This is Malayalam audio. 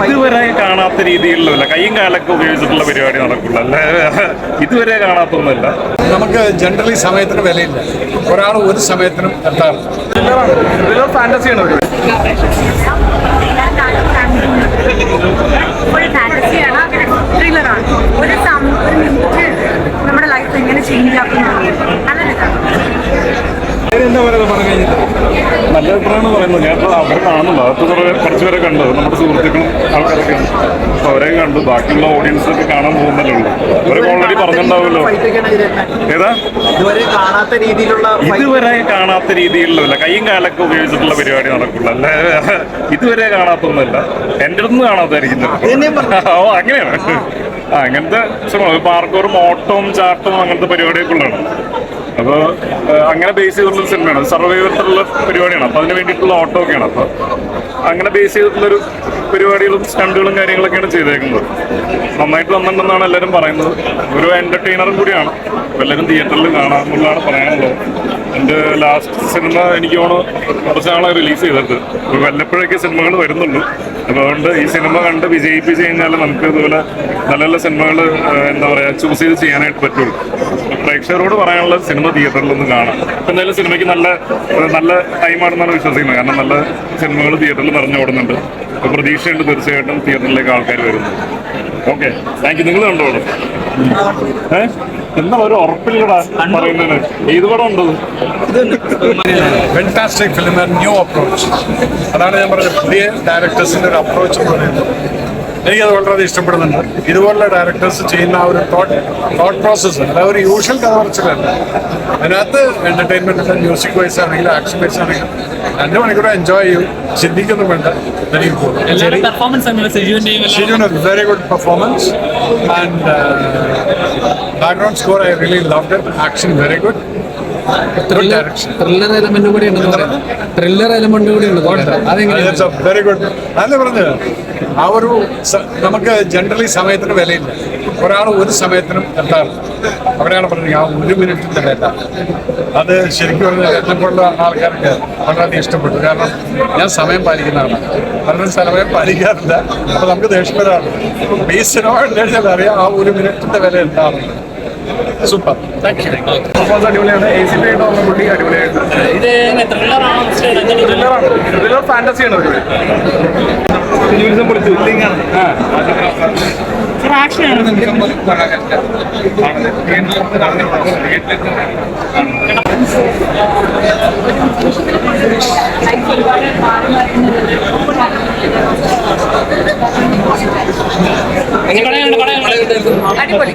ഇതുവരെ കാണാത്ത രീതിയിലുള്ള കൈയും കാലൊക്കെ ഉപയോഗിച്ചിട്ടുള്ള പരിപാടി നടക്കുള്ളൂ, അല്ലേ ഇതുവരെ കാണാത്തൊന്നുമില്ല. നമുക്ക് ജനറലി സമയത്തിന് വിലയില്ല, ഒരാൾ ഒരു സമയത്തിനും എത്താറില്ല. ഫാന്റസിയാണ് ഒരു ഫാന്റസിയാണ്, ത്രില്ലറാണ്. ഒരു മിനിറ്റ് നമ്മുടെ ലൈഫ് എങ്ങനെ ചേഞ്ച് ആക്കുന്നതാണ്. എന്താ പറയുക പറഞ്ഞു കഴിഞ്ഞിട്ട് നല്ല അഭിപ്രായമാണ് പറയുന്നത്. ഞാൻ അവർ കാണുന്നുള്ളൂ, അകത്ത് കുറച്ച് പേരെ കണ്ടത് നമ്മുടെ സുഹൃത്തുക്കളും ആൾക്കാരൊക്കെയാണ്. അപ്പോൾ അവരെ കണ്ടു, ബാക്കിയുള്ള ഓഡിയൻസൊക്കെ കാണാൻ പോകുന്നല്ലേ ഉള്ളൂ. അവരൊക്കെ ഓൾറെഡി പറഞ്ഞിട്ടുണ്ടാവുമല്ലോ. ഏതാ ഇതുവരെ കാണാത്ത രീതിയിലുള്ള കൈയും കാലൊക്കെ ഉപയോഗിച്ചിട്ടുള്ള പരിപാടി നടക്കുള്ളൂ, അല്ലേ ഇതുവരെ കാണാത്തൊന്നുമില്ല. എൻ്റെ അടുത്ത് കാണാത്തായിരിക്കുന്നത്. ഓ അങ്ങനെയാണ്. അങ്ങനത്തെ പാർക്കോറും ഓട്ടവും ചാട്ടവും അങ്ങനത്തെ പരിപാടിയൊക്കെ ഉള്ളതാണ്. അപ്പോൾ അങ്ങനെ ബേസ് ചെയ്തിട്ടുള്ള സിനിമയാണ്, സർവൈവറിലുള്ള പരിപാടിയാണ്. അപ്പോൾ അതിന് വേണ്ടിയിട്ടുള്ള ഓട്ടോ ഒക്കെയാണ്. അപ്പോൾ അങ്ങനെ ബേസ് ചെയ്തിട്ടുള്ളൊരു പരിപാടികളും സ്റ്റണ്ടുകളും കാര്യങ്ങളൊക്കെയാണ് ചെയ്തേക്കുന്നത്. നന്നായിട്ട് വന്നിട്ടുണ്ടെന്നാണ് എല്ലാവരും പറയുന്നത്. ഒരു എൻ്റർടൈനറും കൂടിയാണ്. എല്ലാവരും തിയേറ്ററിൽ കാണാമെന്നുള്ളതാണ് പറയാനുള്ളത്. എൻ്റെ ലാസ്റ്റ് സിനിമ എനിക്ക് തോന്നുന്നു കുറച്ച് നാളെ റിലീസ് ചെയ്തിട്ട് വല്ലപ്പോഴൊക്കെ സിനിമകൾ വരുന്നുള്ളൂ. അപ്പോൾ അതുകൊണ്ട് ഈ സിനിമ കണ്ട് വിജയിപ്പിച്ച് കഴിഞ്ഞാൽ നമുക്ക് ഇതുപോലെ നല്ല നല്ല സിനിമകൾ എന്താ പറയുക ചൂസ് ചെയ്ത് ചെയ്യാനായിട്ട് പറ്റുള്ളൂ. പ്രേക്ഷകരോട് പറയാനുള്ള സിനിമ തിയേറ്ററിലൊന്ന് കാണാം. എന്തായാലും സിനിമയ്ക്ക് നല്ല ടൈമാണെന്നാണ് വിശ്വസിക്കുന്നത്. കാരണം നല്ല സിനിമകൾ തിയേറ്ററിൽ നിറഞ്ഞോടുന്നുണ്ട്. അപ്പോൾ പ്രതീക്ഷയുണ്ട് തീർച്ചയായിട്ടും തിയേറ്ററിലേക്ക് ആൾക്കാർ വരുന്നു. Okay, thank you. നിങ്ങൾ കണ്ടോളൂ. എന്താ ഒരു ഉറപ്പില്ലടാ പറയുന്നതിന്. ഏത് പടം ഉണ്ടത്? Fantastic film, new approach. അതാണ് ഞാൻ പറഞ്ഞത്, പുതിയ ഡയറക്ടേഴ്സിൻ്റെ ഒരു അപ്രോച്ച് എന്ന് പറയുന്നത് എനിക്കത് വളരെ ഇഷ്ടപ്പെടുന്നുണ്ട്. ഇതുപോലുള്ള ഡയറക്ടേഴ്സ് ചെയ്യുന്ന ആ ഒരു തോട്ട് പ്രോസസ്സ്, അതായത് ഒരു യൂഷ്വൽ കഥ പറച്ചിലല്ല. അതിനകത്ത് എൻ്റർടൈൻമെൻറ്റ് മ്യൂസിക് വൈസ് ആണെങ്കിലും ആക്ഷൻ വൈസ് ആണെങ്കിലും 2 മണിക്കൂർ എൻജോയ് ചെയ്യും, ചിന്തിക്കൊന്നും വേണ്ട. ഷിജുവിന് very good performance and background score I really loved it. Action very good. Thriller element കൂടി ഉണ്ട്. Very good. നല്ല പറഞ്ഞത്. ആ ഒരു നമുക്ക് ജനറലി സമയത്തിന് വിലയില്ല, ഒരാൾ ഒരു സമയത്തിനും എത്താറില്ല. അവിടെയാണ് പറഞ്ഞത് ആ 1 മിനിറ്റിന്റെ വില. അത് ശരിക്കും പറഞ്ഞാൽ എന്നെപ്പോലുള്ള ആൾക്കാർക്ക് വളരെ ഇഷ്ടപ്പെട്ടു. കാരണം ഞാൻ സമയം പാലിക്കുന്നതാണ്, പലരും സമയം പാലിക്കാറില്ല. അപ്പോൾ നമുക്ക് ദേഷ്യം വരാറുണ്ട്. ഈ സിനിമ കണ്ടു കഴിഞ്ഞാൽ അറിയാം ആ 1 മിനിറ്റിന്റെ വില എന്താണെന്ന്. Super, thank you. പെർഫോമൻസ് അടിപൊളിയാണ്. AC ആയിട്ട് വന്ന പുള്ളി അടിപൊളിയായിട്ട്. ത്രില്ലർ ഫാന്റസിയാണ് ഒരു പൊളിച്ചു. അടിപൊളി.